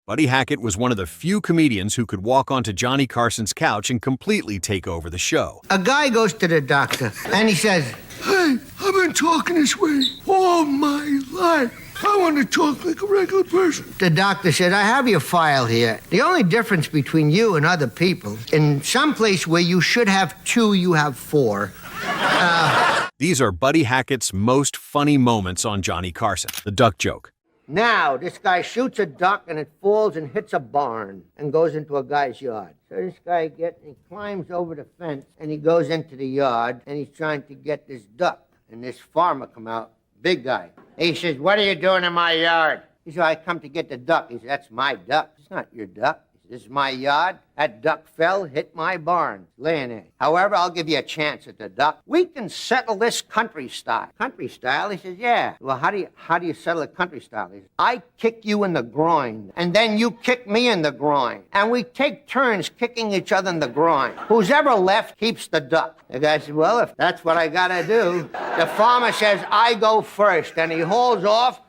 Buddy Hackett was one of the few comedians who could walk onto Johnny Carson's couch and completely take over the show. A guy goes to the doctor, and he says, "Hey, I've been talking this way all my life. I want to talk like a regular person." The doctor said, "I have your file here. The only difference between you and other people, in some place where you should have 2, you have 4. These are Buddy Hackett's most funny moments on Johnny Carson, the duck joke. Now, this guy shoots a duck, and it falls and hits a barn and goes into a guy's yard. So this guy he climbs over the fence, and he goes into the yard, and he's trying to get this duck. And this farmer come out, big guy. He says, "What are you doing in my yard?" He said, "I come to get the duck." He said, "That's my duck. It's not your duck. This is my yard. That duck fell, hit my barn, laying there. However, I'll give you a chance at the duck. We can settle this country style." Country style? He says, "Yeah." "Well, how do you settle it country style?" He says, "I kick you in the groin, and then you kick me in the groin, and we take turns kicking each other in the groin. Who's ever left keeps the duck." The guy said, "Well, if that's what I gotta do." The farmer says, "I go first," and he hauls off.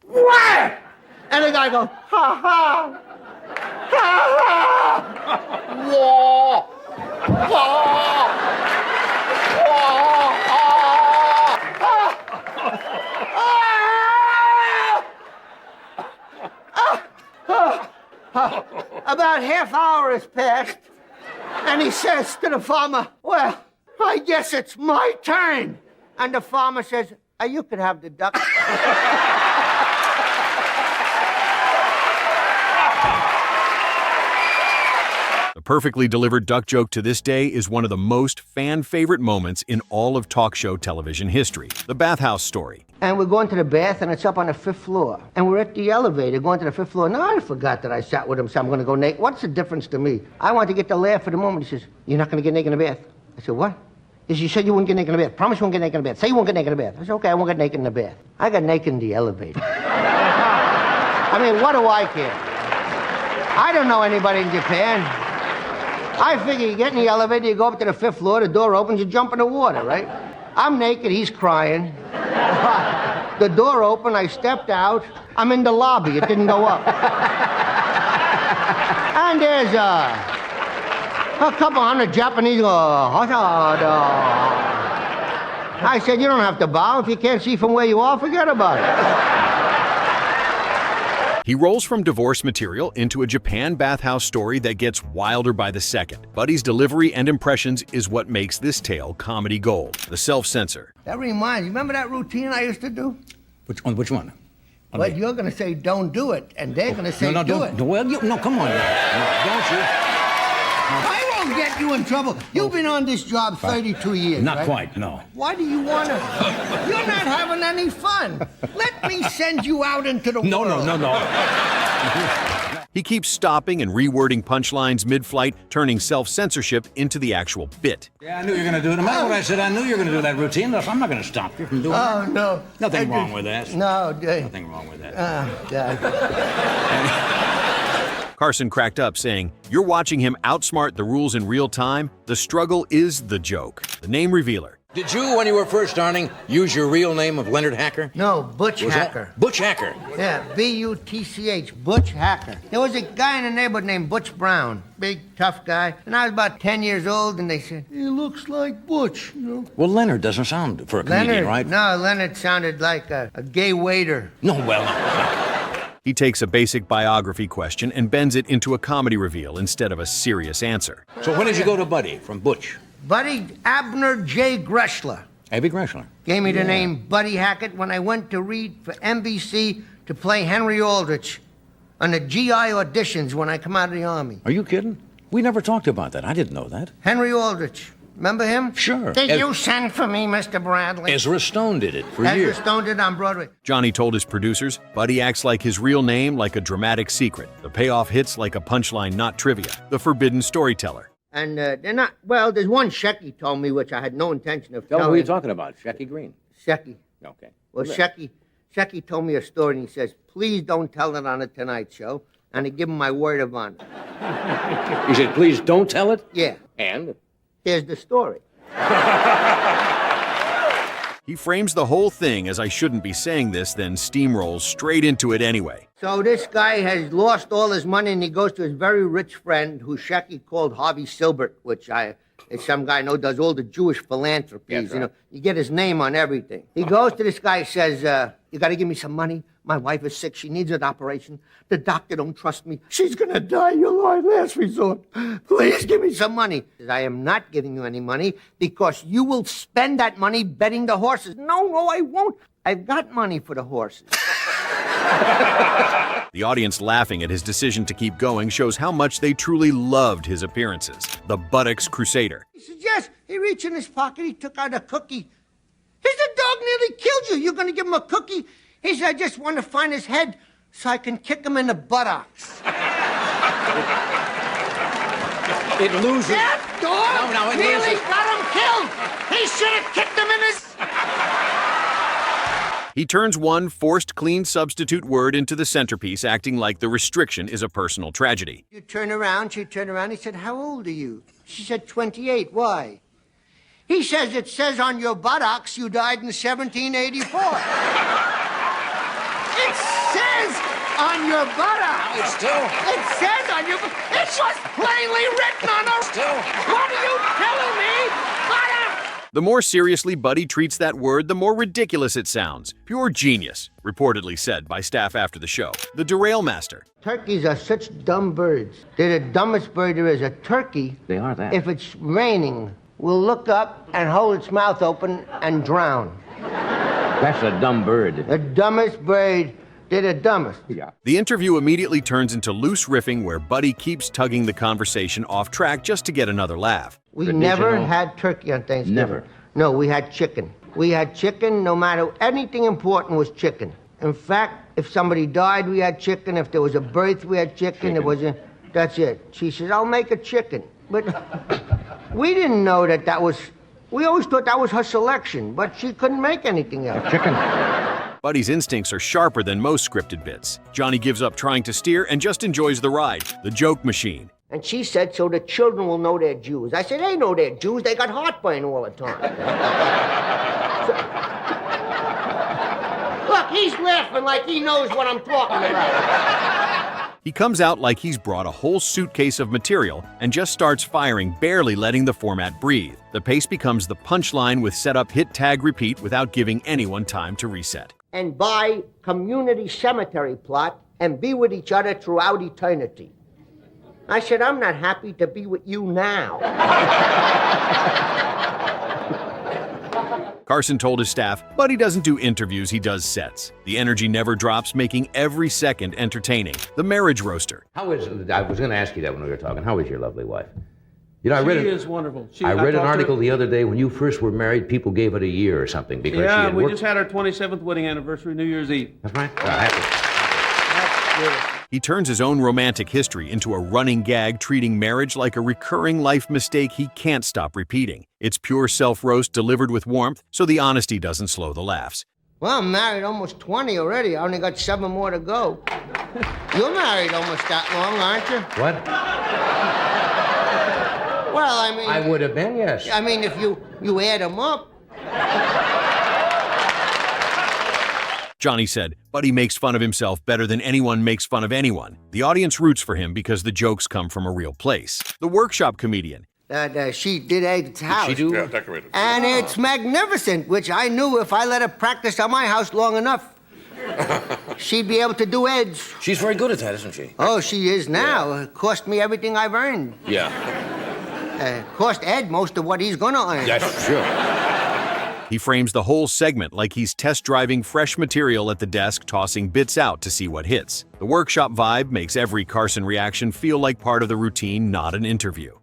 Whack! And the guy goes, "Ha ha! Whoa! About half hour has passed, and he says to the farmer, "Well, I guess it's my turn." And the farmer says, "You could have the duck." The perfectly delivered duck joke to this day is one of the most fan-favorite moments in all of talk show television history, the Bathhouse Story. And we're going to the bath, and it's up on the 5th floor. And we're at the elevator going to the 5th floor. Now, I forgot that I sat with him, so I'm going to go naked. What's the difference to me? I want to get the laugh of the moment. He says, "You're not going to get naked in the bath?" I said, "What?" He said, "You said you wouldn't get naked in the bath. Promise you won't get naked in the bath. Say you won't get naked in the bath." I said, "Okay, I won't get naked in the bath." I got naked in the elevator. I mean, what do I care? I don't know anybody in Japan. I figure you get in the elevator, you go up to the 5th floor, the door opens, you jump in the water, right? I'm naked, he's crying. The door opened, I stepped out. I'm in the lobby, it didn't go up. And there's a couple hundred Japanese go, I said, "You don't have to bow. If you can't see from where you are, forget about it." He rolls from divorce material into a Japan bathhouse story that gets wilder by the second. Buddy's delivery and impressions is what makes this tale comedy gold. The self-censor. That reminds you, remember that routine I used to do? Which one? Well, you're going to say, "Don't do it," and they're going to say, "Do it." Well, no, come on now. Don't you? I won't get you in trouble. You've been on this job 32 years, Not right? quite, no. Why do you want to? You're not having any fun. Let me send you out into the world. No. He keeps stopping and rewording punchlines mid-flight, turning self-censorship into the actual bit. Yeah, I knew you were going to do it. No matter what I said, I knew you were going to do that routine. I'm not going to stop you from doing it. Oh, no. Nothing wrong with that. No. Nothing wrong with that. Oh, God. Carson cracked up, saying, "You're watching him outsmart the rules in real time. The struggle is the joke." The name revealer. Did you, when you were first starting, use your real name of Leonard Hacker? No, Butch Was that- Hacker. Butch Hacker. Yeah, B-U-T-C-H, Butch Hacker. There was a guy in the neighborhood named Butch Brown, big, tough guy. And I was about 10 years old, and they said, "He looks like Butch, you know." Well, Leonard doesn't sound for a comedian, Leonard, right? No, Leonard sounded like a gay waiter. No, well, He takes a basic biography question and bends it into a comedy reveal instead of a serious answer. So when did you go to Buddy from Butch? Buddy Abner J. Greshler Abby Greshler. gave me the name Buddy Hackett when I went to read for NBC to play Henry Aldrich on the GI auditions when I come out of the Army. Are you kidding? We never talked about that. I didn't know that. Henry Aldrich. Remember him? Sure. Did you send for me, Mr. Bradley? Ezra Stone did it for Ezra years. Stone did on Broadway. Johnny told his producers, Buddy acts like his real name like a dramatic secret. The payoff hits like a punchline, not trivia. The forbidden storyteller. And they're not, well, there's one Shecky told me, which I had no intention of Tell me telling. who you're talking about. Shecky Green. Shecky. Okay. Well, Shecky told me a story, and he says, "Please don't tell it on the Tonight Show." And I give him my word of honor. He said, "Please don't tell it." Yeah. And? Here's the story. He frames the whole thing as I shouldn't be saying this, then steamrolls straight into it anyway. So this guy has lost all his money, and he goes to his very rich friend, who Shecky called Harvey Silbert, which is some guy I know does all the Jewish philanthropies. Right. You know, you get his name on everything. He goes to this guy, says, you got to give me some money. My wife is sick. She needs an operation. The doctor don't trust me. She's going to die. You're my last resort. Please give me some money. He says, I am not giving you any money because you will spend that money betting the horses. No, I won't. I've got money for the horses. The audience laughing at his decision to keep going shows how much they truly loved his appearances. The buttocks crusader. He says, yes. He reached in his pocket. He took out a cookie. He said, the dog nearly killed you. You're going to give him a cookie? He said, I just want to find his head so I can kick him in the buttocks. It loses. That dog No, it nearly loses. got him killed. He should have kicked him in his... He turns one forced clean substitute word into the centerpiece, acting like the restriction is a personal tragedy. You turn around, she turned around. He said, how old are you? She said, 28. Why? He says, it says on your buttocks you died in 1784. It says on your buttocks. It's still. It says on your... It was plainly written on her... Still. What are you telling me? Buttocks! The more seriously Buddy treats that word, the more ridiculous it sounds. Pure genius, reportedly said by staff after the show. The Derail Master. Turkeys are such dumb birds. They're the dumbest bird there is. A turkey, They are that. if it's raining, will look up and hold its mouth open and drown. That's a dumb bird. The dumbest bird, they're the dumbest. Yeah. The interview immediately turns into loose riffing where Buddy keeps tugging the conversation off track just to get another laugh. We Traditional. never had turkey on Thanksgiving. Never. No, we had chicken. We had chicken no matter, anything important was chicken. In fact, if somebody died, we had chicken. If there was a birth, we had chicken. That's it. She says, I'll make a chicken. But we didn't know that was, we always thought that was her selection, but she couldn't make anything else. Chicken. Buddy's instincts are sharper than most scripted bits. Johnny gives up trying to steer and just enjoys the ride. The joke machine. And she said, so the children will know they're Jews. I said, they know they're Jews. They got heartburn all the time. Look, he's laughing like he knows what I'm talking about. He comes out like he's brought a whole suitcase of material and just starts firing, barely letting the format breathe. The pace becomes the punchline with setup, hit, tag, repeat without giving anyone time to reset. And buy community cemetery plot and be with each other throughout eternity. I said, I'm not happy to be with you now. Carson told his staff, Buddy doesn't do interviews, he does sets. The energy never drops, making every second entertaining. The marriage roaster. I was going to ask you that when we were talking. How is your lovely wife? You know, She is wonderful. I read an talked to article her- the other day when you first were married, people gave it a year or something because she Yeah, had we worked. just had our 27th wedding anniversary, New Year's Eve. That's right. Happy. He turns his own romantic history into a running gag, treating marriage like a recurring life mistake he can't stop repeating. It's pure self-roast delivered with warmth, so the honesty doesn't slow the laughs. Well, I'm married almost 20 already. I only got 7 more to go. You're married almost that long, aren't you? What? Well, I mean... I would have been, yes. I mean, if you add them up. Johnny said, Buddy makes fun of himself better than anyone makes fun of anyone. The audience roots for him because the jokes come from a real place. The workshop comedian. She did Ed's house. She do? Yeah, decorated. And it's magnificent, which I knew if I let her practice on my house long enough, she'd be able to do Ed's. She's very good at that, isn't she? Oh, she is now. It cost me everything I've earned. Yeah. Cost Ed most of what he's gonna earn. That's true. He frames the whole segment like he's test driving fresh material at the desk, tossing bits out to see what hits. The workshop vibe makes every Carson reaction feel like part of the routine, not an interview.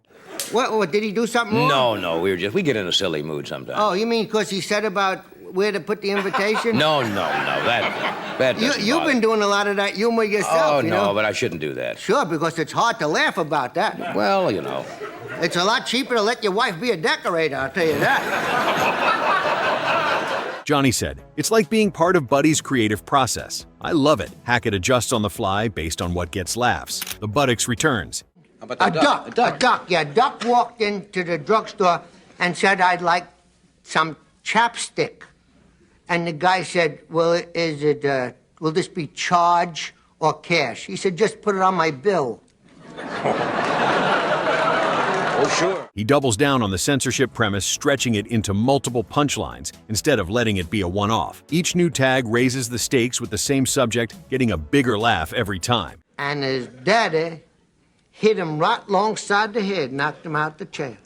What, did he do something wrong? No, we get in a silly mood sometimes. Oh, you mean because he said about where to put the invitation? No, that doesn't You've bother. been doing a lot of that humor yourself, Oh, you no, know? but I shouldn't do that. Sure, because it's hard to laugh about that. Well, you know. It's a lot cheaper to let your wife be a decorator, I'll tell you that. Johnny said, it's like being part of Buddy's creative process. I love it. Hackett adjusts on the fly based on what gets laughs. The buttocks returns. How about A duck. Yeah, Duck walked into the drugstore and said, I'd like some chapstick. And the guy said, well, will this be charge or cash? He said, just put it on my bill. Oh, sure. He doubles down on the censorship premise, stretching it into multiple punchlines instead of letting it be a one-off. Each new tag raises the stakes with the same subject, getting a bigger laugh every time. And his daddy hit him right alongside the head, knocked him out the chair.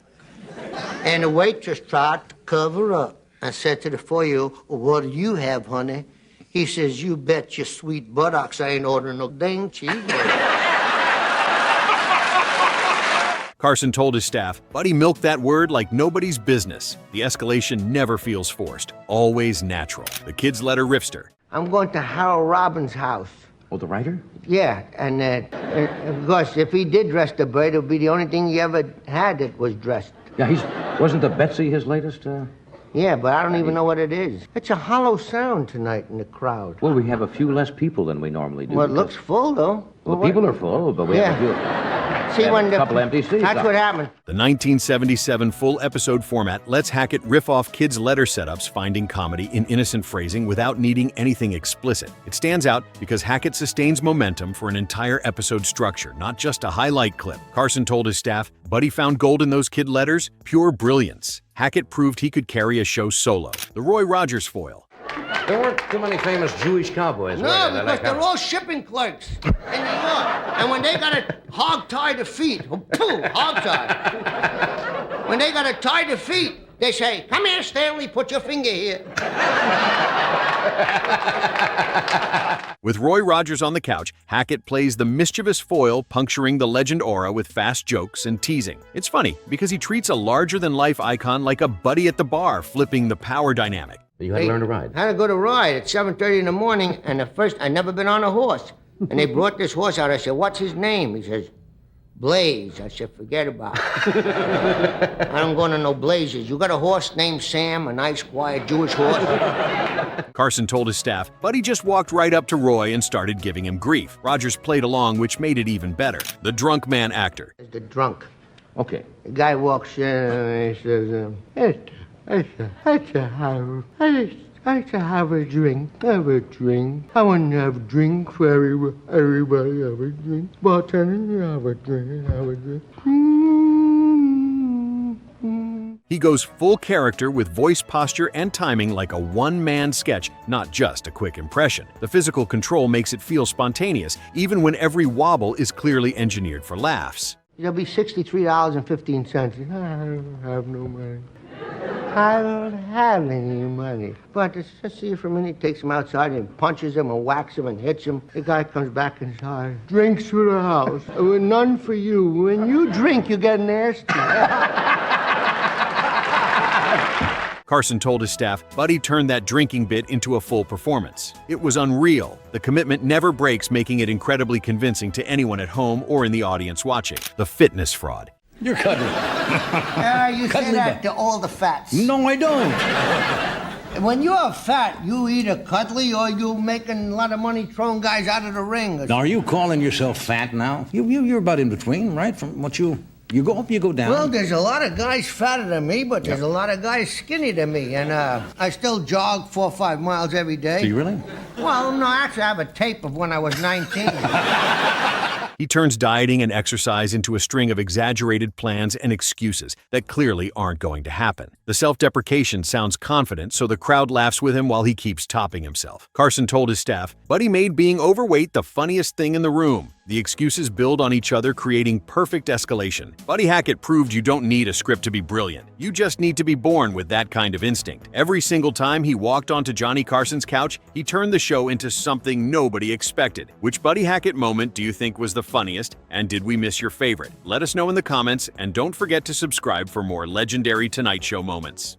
And the waitress tried to cover up and said to the 4-year-old, well, what do you have, honey? He says, you bet your sweet buttocks I ain't ordering no dang cheeseburger. Carson told his staff, Buddy milked that word like nobody's business. The escalation never feels forced, always natural. The kid's letter riffster. I'm going to Harold Robbins' house. Oh, the writer? Yeah, and of course, if he did dress the bird, it would be the only thing he ever had that was dressed. Yeah, wasn't the Betsy his latest? Yeah, but I don't even know what it is. It's a hollow sound tonight in the crowd. Well, we have a few less people than we normally do. Well, it looks full, though. Well, people are full, but we have a few. See, when a couple empty seats. That's what happened. The 1977 full episode format lets Hackett riff off kids' letter setups, finding comedy in innocent phrasing without needing anything explicit. It stands out because Hackett sustains momentum for an entire episode structure, not just a highlight clip. Carson told his staff, Buddy found gold in those kid letters, pure brilliance. Hackett proved he could carry a show solo. The Roy Rogers foil. There weren't too many famous Jewish cowboys. No, because they're all shipping clerks in New York. And when they got to hog-tie the feet, hog-tie. When they got to tie the feet, they say, come here, Stanley, put your finger here. With Roy Rogers on the couch, Hackett plays the mischievous foil, puncturing the legend aura with fast jokes and teasing. It's funny because he treats a larger-than-life icon like a buddy at the bar, flipping the power dynamic. You had to learn to ride. I had to go to ride at 7:30 in the morning, and I'd never been on a horse. And they brought this horse out. I said, what's his name? He says, Blaze. I said, forget about it. I don't go to no blazes. You got a horse named Sam, a nice, quiet Jewish horse? Carson told his staff, Buddy just walked right up to Roy and started giving him grief. Rogers played along, which made it even better. The drunk man actor. The drunk. Okay. The guy walks in and he says, I should have a drink. Have a drink. I want to have a drink for everybody. Have a drink. Bartender, have a drink. Have a drink. He goes full character with voice posture and timing like a one-man sketch, not just a quick impression. The physical control makes it feel spontaneous, even when every wobble is clearly engineered for laughs. It'll be $63.15. I don't have no money. I don't have any money. But let's see for a minute. He takes him outside and punches him and whacks him and hits him. The guy comes back inside. Drinks for the house. None for you. When you drink, you get nasty. Carson told his staff, Buddy turned that drinking bit into a full performance. It was unreal. The commitment never breaks, making it incredibly convincing to anyone at home or in the audience watching. The fitness fraud. You're cuddly. You say that to all the fats. No, I don't. When you're fat, you either cuddly or you making a lot of money throwing guys out of the ring. Now, are you calling yourself fat now? You're about in between, right? From what you go up, you go down. Well, there's a lot of guys fatter than me, but there's a lot of guys skinny than me. And I still jog 4 or 5 miles every day. Do you really? Well, no, actually, I have a tape of when I was 19. He turns dieting and exercise into a string of exaggerated plans and excuses that clearly aren't going to happen. The self-deprecation sounds confident, so the crowd laughs with him while he keeps topping himself. Carson told his staff, Buddy made being overweight the funniest thing in the room. The excuses build on each other, creating perfect escalation. Buddy Hackett proved you don't need a script to be brilliant. You just need to be born with that kind of instinct. Every single time he walked onto Johnny Carson's couch, he turned the show into something nobody expected. Which Buddy Hackett moment do you think was the funniest, and did we miss your favorite? Let us know in the comments, and don't forget to subscribe for more legendary Tonight Show moments.